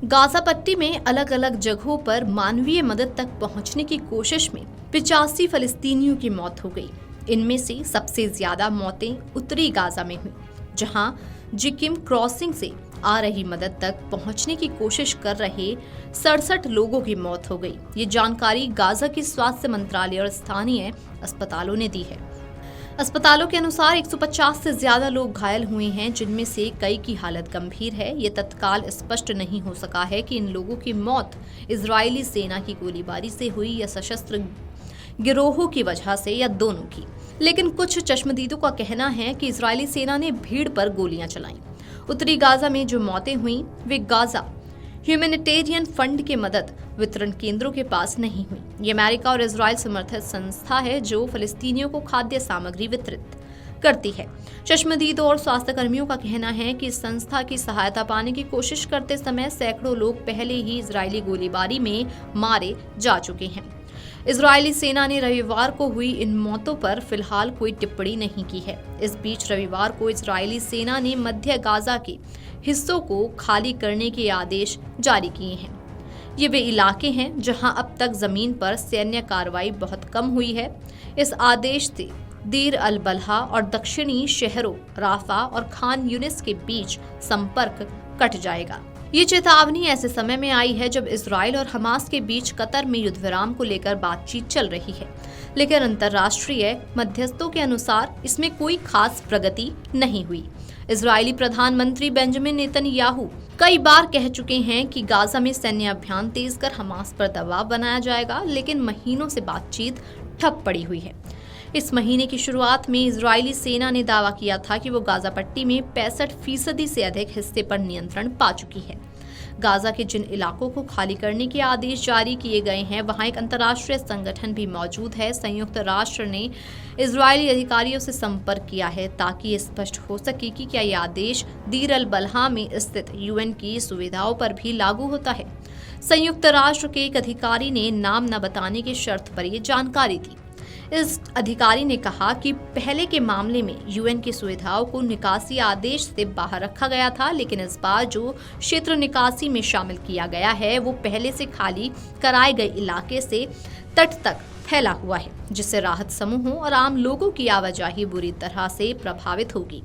Gaza पट्टी में अलग अलग जगहों पर मानवीय मदद तक पहुंचने की कोशिश में 85 फलस्तीनियों की मौत हो गई। इनमें से सबसे ज्यादा मौतें उत्तरी गाजा में हुई, जहां जिकिम क्रॉसिंग से आ रही मदद तक पहुंचने की कोशिश कर रहे 67 लोगों की मौत हो गई। ये जानकारी गाजा के स्वास्थ्य मंत्रालय और स्थानीय अस्पतालों ने दी है। अस्पतालों के अनुसार 150 से ज्यादा लोग घायल हुए हैं, जिनमें से कई की हालत गंभीर है। ये तत्काल स्पष्ट नहीं हो सका है कि इन लोगों की मौत इजरायली सेना की गोलीबारी से हुई या सशस्त्र गिरोहों की वजह से या दोनों की। लेकिन कुछ चश्मदीदों का कहना है कि इजरायली सेना ने भीड़ पर गोलियां चलाईं। उत्तरी गाजा में जो मौतें हुईं वे गाजा ह्यूमैनिटेरियन फंड के मदद वितरण केंद्रों के पास नहीं हुई। ये अमेरिका और इजराइल समर्थित संस्था है जो फलस्तीनियों को खाद्य सामग्री वितरित करती है। चश्मदीदों और स्वास्थ्य कर्मियों का कहना है कि इस संस्था की सहायता पाने की कोशिश करते समय सैकड़ों लोग पहले ही इजरायली गोलीबारी में मारे जा चुके हैं। इजरायली सेना ने रविवार को हुई इन मौतों पर फिलहाल कोई टिप्पणी नहीं की है। इस बीच रविवार को इजरायली सेना ने मध्य गाजा के हिस्सों को खाली करने के आदेश जारी किए हैं। ये वे इलाके हैं जहां अब तक जमीन पर सैन्य कार्रवाई बहुत कम हुई है। इस आदेश से दीर अल बलहा और दक्षिणी शहरों राफा और खान यूनिस के बीच संपर्क कट जाएगा। ये चेतावनी ऐसे समय में आई है जब इजराइल और हमास के बीच कतर में युद्ध विराम को लेकर बातचीत चल रही है, लेकिन अंतर्राष्ट्रीय मध्यस्थों के अनुसार इसमें कोई खास प्रगति नहीं हुई। इजरायली प्रधानमंत्री बेंजामिन नेतन्याहू कई बार कह चुके हैं कि गाजा में सैन्य अभियान तेज कर हमास पर दबाव बनाया जाएगा, लेकिन महीनों से बातचीत ठप पड़ी हुई है। इस महीने की शुरुआत में इजरायली सेना ने दावा किया था कि वो गाजा पट्टी में 65% से अधिक हिस्से पर नियंत्रण पा चुकी है। गाजा के जिन इलाकों को खाली करने के आदेश जारी किए गए हैं, वहां एक अंतर्राष्ट्रीय संगठन भी मौजूद है। संयुक्त राष्ट्र ने इजरायली अधिकारियों से संपर्क किया है ताकि ये स्पष्ट हो सके कि क्या ये आदेश दीर अल बलहा में स्थित यूएन की सुविधाओं पर भी लागू होता है। संयुक्त राष्ट्र के एक अधिकारी ने नाम न बताने की शर्त पर यह जानकारी दी। इस अधिकारी ने कहा कि पहले के मामले में यूएन की सुविधाओं को निकासी आदेश से बाहर रखा गया था, लेकिन इस बार जो क्षेत्र निकासी में शामिल किया गया है वो पहले से खाली कराए गए इलाके से तट तक फैला हुआ है, जिससे राहत समूहों और आम लोगों की आवाजाही बुरी तरह से प्रभावित होगी।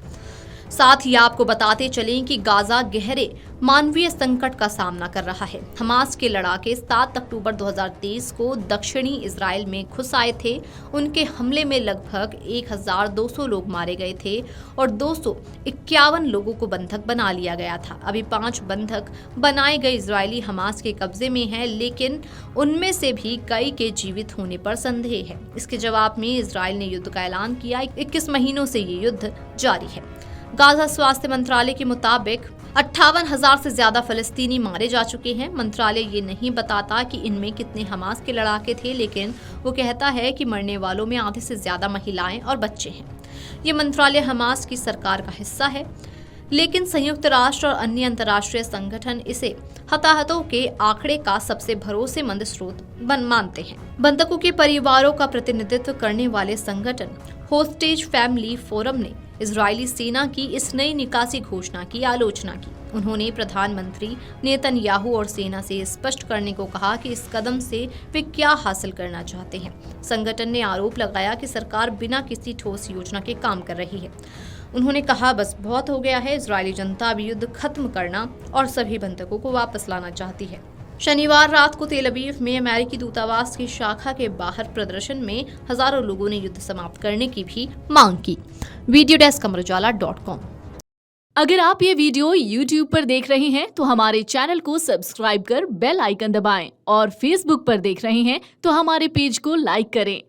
साथ ही आपको बताते चलें कि गाजा गहरे मानवीय संकट का सामना कर रहा है। हमास के लड़ाके 7 अक्टूबर 2023 को दक्षिणी इजराइल में घुस आए थे। उनके हमले में लगभग 1200 लोग मारे गए थे और 251 लोगों को बंधक बना लिया गया था। अभी 5 बंधक बनाए गए इजरायली हमास के कब्जे में हैं, लेकिन उनमें से भी कई के जीवित होने पर संदेह है। इसके जवाब में इजराइल ने युद्ध का ऐलान किया। 21 महीनों से ये युद्ध जारी है। गाजा स्वास्थ्य मंत्रालय के मुताबिक 58,000 से ज्यादा फलस्तीनी मारे जा चुके हैं। मंत्रालय ये नहीं बताता कि इनमें कितने हमास के लड़ाके थे, लेकिन वो कहता है कि मरने वालों में आधे से ज्यादा महिलाएं और बच्चे हैं। ये मंत्रालय हमास की सरकार का हिस्सा है, लेकिन संयुक्त राष्ट्र और अन्य अंतर्राष्ट्रीय संगठन इसे हताहतों के आंकड़े का सबसे भरोसेमंद स्रोत मानते हैं। बंधकों के परिवारों का प्रतिनिधित्व करने वाले संगठन होस्टेज फैमिली फोरम ने इजरायली सेना की इस नई निकासी घोषणा की आलोचना की। उन्होंने प्रधानमंत्री नेतन्याहू और सेना से स्पष्ट करने को कहा कि इस कदम से वे क्या हासिल करना चाहते हैं। संगठन ने आरोप लगाया कि सरकार बिना किसी ठोस योजना के काम कर रही है। उन्होंने कहा, बस बहुत हो गया है। इजरायली जनता अब युद्ध खत्म करना और सभी बंधकों को वापस लाना चाहती है। शनिवार रात को तेल अवीव में अमेरिकी दूतावास की शाखा के बाहर प्रदर्शन में हजारों लोगों ने युद्ध समाप्त करने की भी मांग की। वीडियो डेस्क अमरउजाला.com। अगर आप ये वीडियो YouTube पर देख रहे हैं तो हमारे चैनल को सब्सक्राइब कर बेल आइकन दबाएं और Facebook पर देख रहे हैं तो हमारे पेज को लाइक करें।